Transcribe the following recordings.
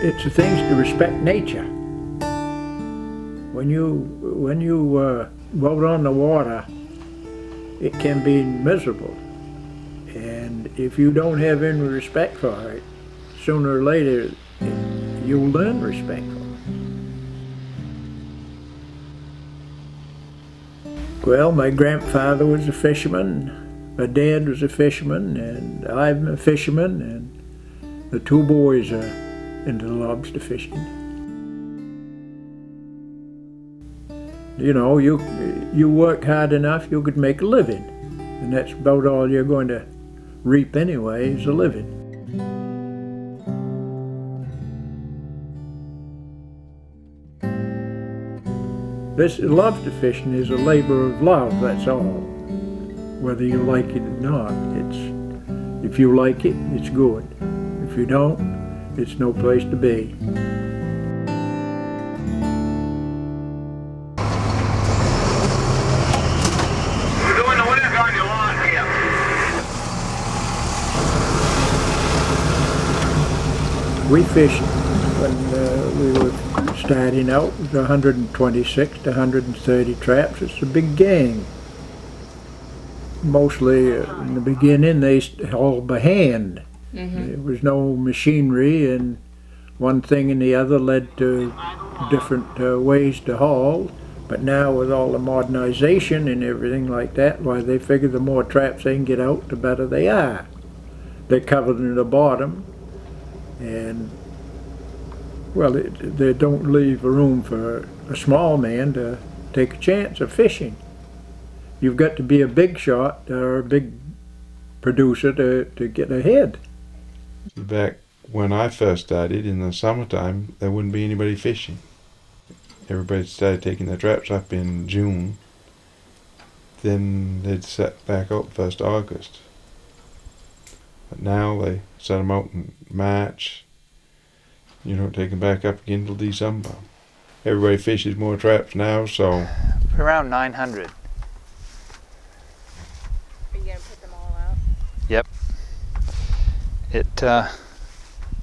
It's the things to respect nature. When you go on the water, it can be miserable. And if you don't have any respect for it, sooner or later you'll learn respect for it. Well, my grandfather was a fisherman, my dad was a fisherman, and I'm a fisherman, and the two boys are into lobster fishing. You know, you work hard enough, you could make a living, and that's about all you're going to reap anyway, is a living. This lobster fishing is a labor of love, that's all. Whether you like it or not, if you like it, it's good. If you don't, it's no place to be. We fished when we were starting out with 126 to 130 traps. It's a big gang. Mostly in the beginning they hauled by hand. There was no machinery, and one thing and the other led to different ways to haul. But now with all the modernization and everything like that, why, they figure the more traps they can get out, the better they are. They're covered in the bottom. And, well, they don't leave room for a small man to take a chance of fishing. You've got to be a big shot or a big producer to get ahead. Back when I first started, in the summertime, there wouldn't be anybody fishing. Everybody started taking their traps up in June. Then they'd set back out 1st August. But now they set them out in March. You don't take them back up again until December. Everybody fishes more traps now, so... Around 900. Are you going to put them all out? Yep.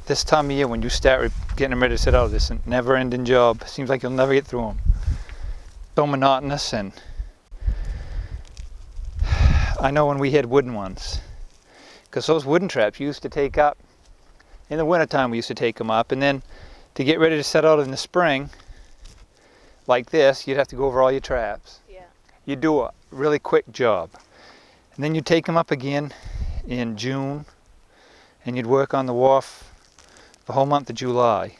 This time of year, when you start getting them ready to set out, it's a never-ending job. Seems like you'll never get through them. So monotonous, and... I know when we had wooden ones, because those wooden traps you used to take up, in the wintertime we used to take them up, and then to get ready to set out in the spring, like this, you'd have to go over all your traps. Yeah. You'd do a really quick job. And then you'd take them up again in June, and you'd work on the wharf the whole month of July.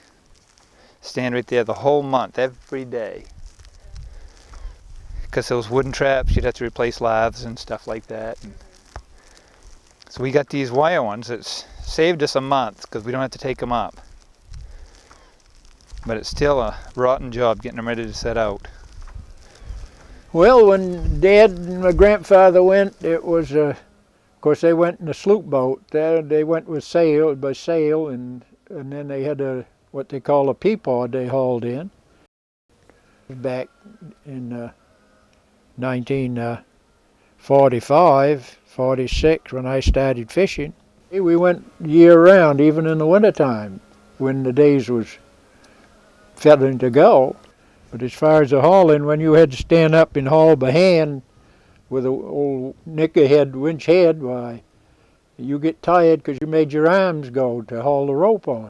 Stand right there the whole month, every day. Because those wooden traps, you'd have to replace laths and stuff like that. And so we got these wire ones that's saved us a month because we don't have to take them up. But it's still a rotten job getting them ready to set out. Well, when Dad and my grandfather went, it was, of course, they went in a sloop boat. They went with by sail, and then they had what they call a peapod they hauled in. Back in 1945, 46, when I started fishing, we went year-round, even in the wintertime, when the days was feathering to go. But as far as the hauling, when you had to stand up and haul by hand with an old nicker head, winch head, why, you get tired because you made your arms go to haul the rope on.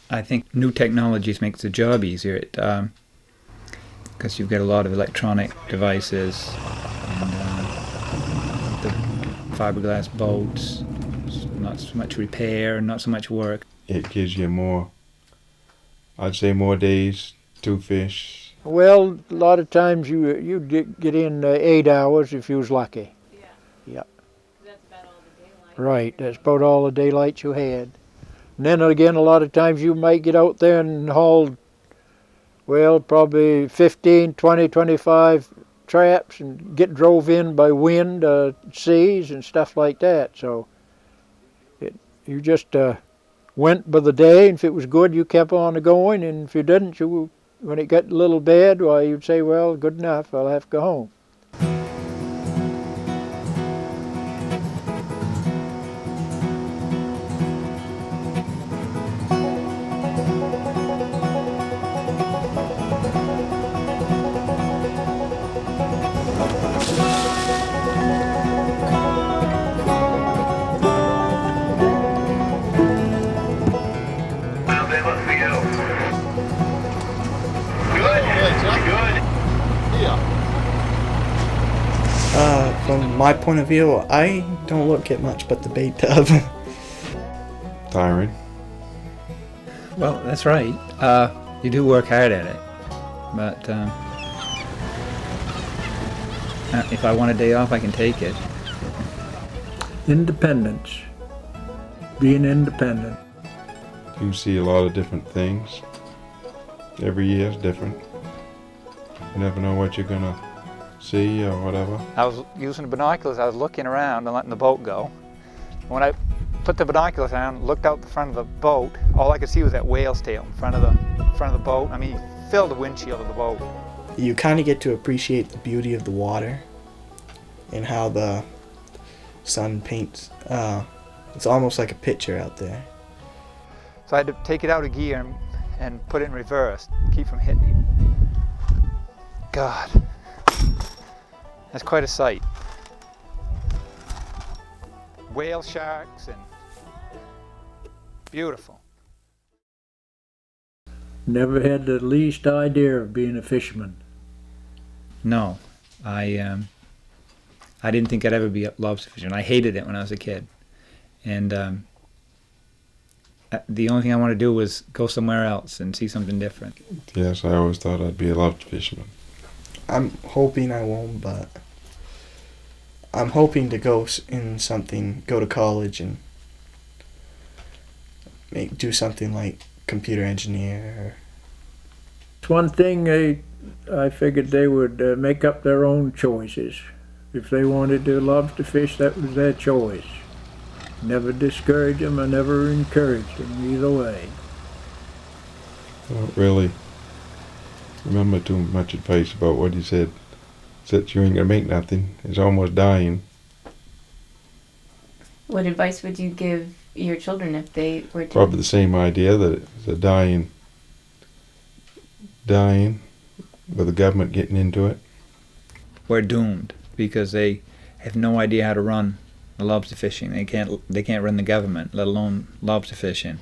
I think new technologies makes the job easier, because you've got a lot of electronic devices and the fiberglass boats, not so much repair, not so much work. It gives you more, I'd say more days to fish. Well, a lot of times you get in 8 hours if you was lucky. Yeah. Yeah. That's about all the daylight. Right, that's about all the daylight you had. And then again, a lot of times you might get out there and haul, well, probably 15, 20, 25 traps and get drove in by wind, seas and stuff like that. So you just went by the day, and if it was good, you kept on going, and if you didn't, when it got a little bad, why, you'd say, well, good enough, I'll have to go home. from my point of view, I don't look at much but the bait tub. Tiring. Well, that's right. You do work hard at it, but if I want a day off, I can take it. Independence. Being independent. You see a lot of different things. Every year is different. You never know what you're gonna see or whatever. I was using the binoculars, I was looking around and letting the boat go. When I put the binoculars down, looked out the front of the boat, all I could see was that whale's tail in front of the boat. I mean, he filled the windshield of the boat. You kind of get to appreciate the beauty of the water and how the sun paints. It's almost like a picture out there. So I had to take it out of gear and put it in reverse, keep from hitting him. God, that's quite a sight. Whale sharks and beautiful. Never had the least idea of being a fisherman. No, I didn't think I'd ever be a lobster fisherman. I hated it when I was a kid, and the only thing I wanted to do was go somewhere else and see something different. Yes, I always thought I'd be a lobster fisherman. I'm hoping I won't, but I'm hoping to go to college and do something like computer engineer. It's one thing I figured they would make up their own choices. If they wanted to lobster fish, that was their choice. Never discourage them, I never encouraged them either way. I don't really remember too much advice about what he said. Said you ain't gonna make nothing. It's almost dying. What advice would you give your children if they were to... Probably the same idea, that it's a dying with the government getting into it. We're doomed because they have no idea how to run lobster fishing. They can't run the government, let alone lobster fishing.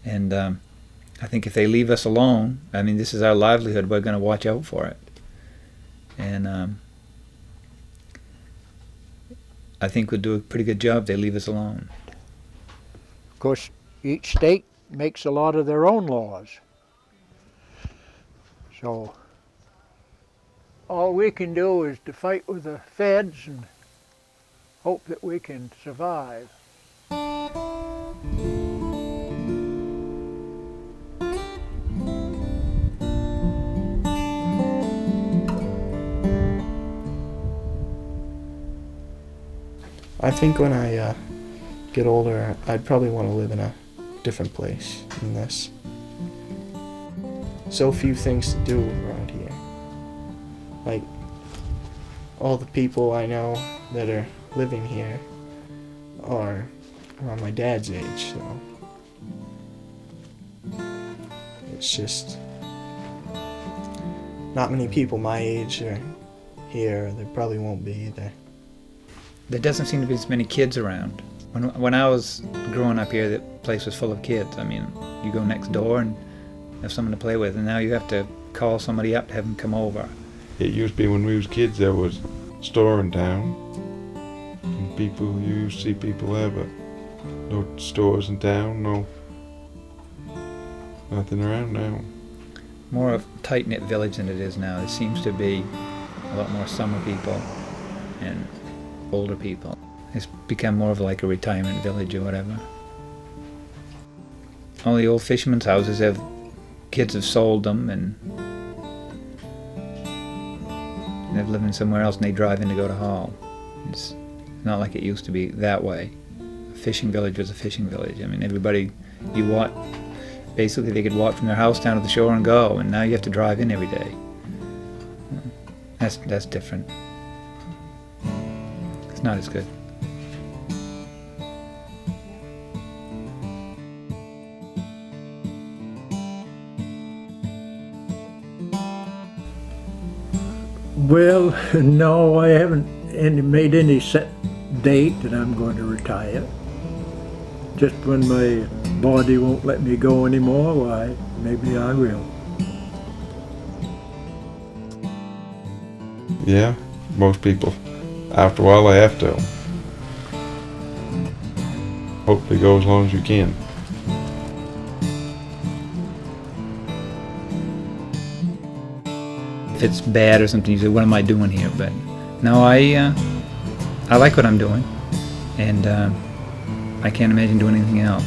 And I think if they leave us alone, I mean, this is our livelihood. We're going to watch out for it. And I think we'll do a pretty good job if they leave us alone. Of course, each state makes a lot of their own laws. So all we can do is to fight with the feds and hope that we can survive. I think when I get older, I'd probably want to live in a different place than this. So few things to do around here. Like, all the people I know that are living here are around my dad's age, so it's just not many people my age are here. There probably won't be either. There doesn't seem to be as many kids around. When I was growing up here, the place was full of kids. I mean, you go next door and have someone to play with, and now you have to call somebody up to have them come over. It used to be when we was kids there was a store in town. And you used to see people there, but no stores in town, nothing around now. More of a tight-knit village than it is now. There seems to be a lot more summer people and older people. It's become more of like a retirement village or whatever. All the old fishermen's houses kids have sold them and they're living somewhere else and they drive in to go to haul. It's not like it used to be that way. A fishing village was a fishing village. I mean, everybody, basically they could walk from their house down to the shore and go, and now you have to drive in every day. That's different. It's not as good. Well, no, I haven't made any set date that I'm going to retire. Just when my body won't let me go anymore, why, maybe I will. Yeah, most people after a while they have to. Hopefully go as long as you can. If it's bad or something, you say, what am I doing here? But no, I like what I'm doing, and I can't imagine doing anything else.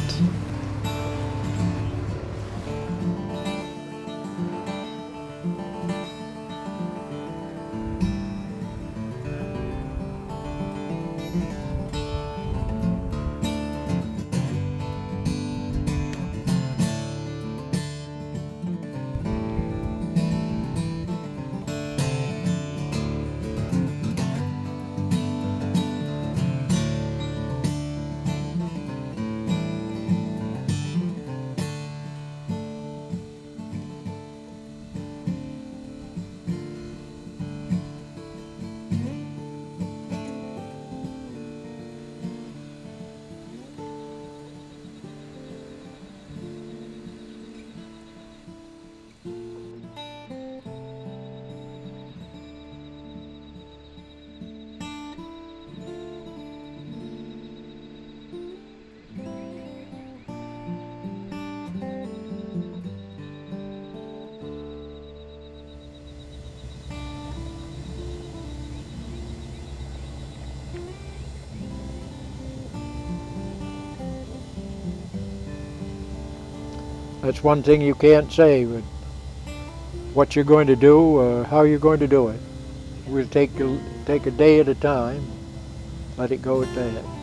That's one thing you can't say, but what you're going to do or how you're going to do it. We'll take a day at a time, let it go at that.